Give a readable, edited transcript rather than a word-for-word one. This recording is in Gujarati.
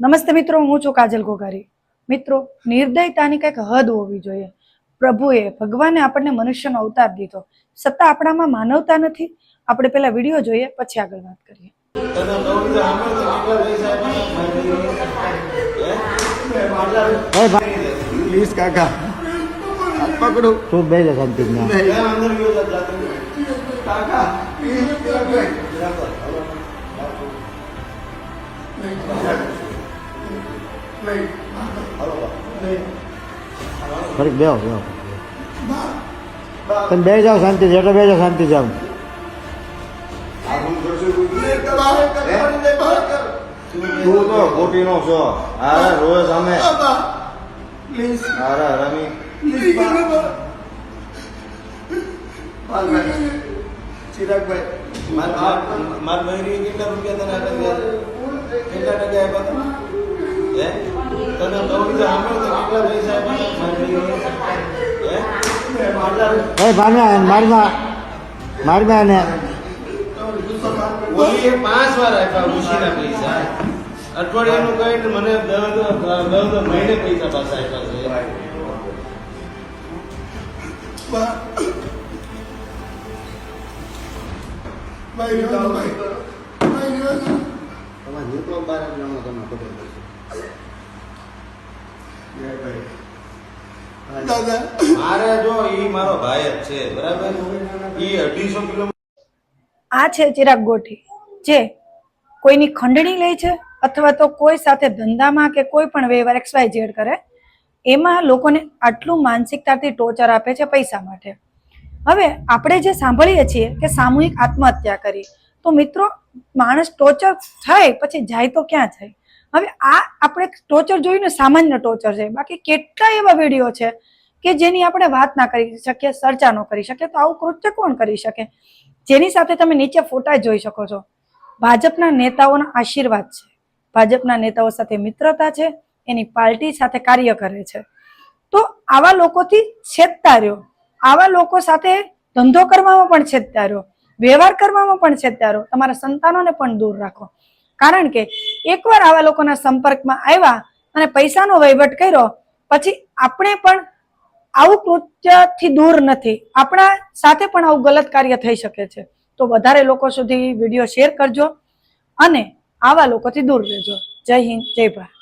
નમસ્તે મિત્રો, હું છું કાજલ ગોગારી। મિત્રો, નિર્દયતાની કંઈક હદ હોવી જોઈએ। પ્રભુએ ભગવાને આપણને મનુષ્યનો અવતાર દીધો, છતાં આપણામાં માનવતા નથી। આપણે પેલા વિડીયો જોઈએ, પછી આગળ વાત કરીએ। પ્લીઝ કાકા પકડો તો બે જ શાંતિ કાકા ફરી બેહો બેહો તમે બે જાઓ શાંતિ એટલે બે જાઓ શાંતિ જાઓ તું તો ખોટી નો છો હારે રોજ અમે હારે રમી ચિરાગભાઈ માર મહિને કેટલા રૂપિયા તને કેટલા ટકા આપ્યા હે તને દોડી તો સાંભળો તો કેટલા પૈસા આપ્યા મારવા ને ઓલી 5 વાર આપ્યા ઉશીના પૈસા અઠવાડિયાનું કઈ મને 10 મહિને પૈસા પાછા આપ્યા છે મારે જો ઈ મારો ભાઈ જ છે બરાબર ઈ 250 કિલોમીટર આ છે ચિરાગ ગોઠી, જે કોઈની ખંડણી લે છે અથવા તો કોઈ સાથે ધંધામાં કે કોઈ પણ વ્યવહાર XYZ કરે, એમાં લોકોને આટલું માનસિકતાથી ટોર્ચર આપે છે પૈસા માટે। હવે આપણે જે સાંભળીએ છીએ કે સામૂહિક આત્મહત્યા કરી, તો મિત્રો માણસ ટોર્ચર થાય પછી જાય તો ક્યાં જાય? હવે આ આપણે ટોર્ચર જોઈને સામાન્ય ટોર્ચર છે, બાકી કેટલા એવા વિડીયો છે કે જેની આપણે વાત ના કરી શકીએ, ચર્ચા ન કરી શકીએ। તો આવું કૃત્ય કોણ કરી શકે? જેની સાથે તમે નીચે ફોટા જોઈ શકો છો। ભાજપના નેતાઓના આશીર્વાદ છે, ભાજપના નેતાઓ સાથે મિત્રતા છે, એની પાર્ટી સાથે કાર્ય કરે છે। તો આવા લોકોથી છેદતા રહ્યો, આવા લોકો સાથે ધંધો કરવામાં પણ છેદતા રહ્યો, વ્યવહાર કરવામાં પણ છેદતા રહ્યો, તમારા સંતાનોને પણ દૂર રાખો। કારણ કે એકવાર આવા લોકોના સંપર્કમાં આવ્યા અને પૈસાનો વહીવટ કર્યો પછી આપણે પણ આવું કૃત્યથી દૂર નથી, આપણા સાથે પણ આવું ગલત કાર્ય થઈ શકે છે। તો વધારે લોકો સુધી વિડીયો શેર કરજો અને આવા લોકોથી દૂર રહેજો। જય હિન્દ, જય ભારત।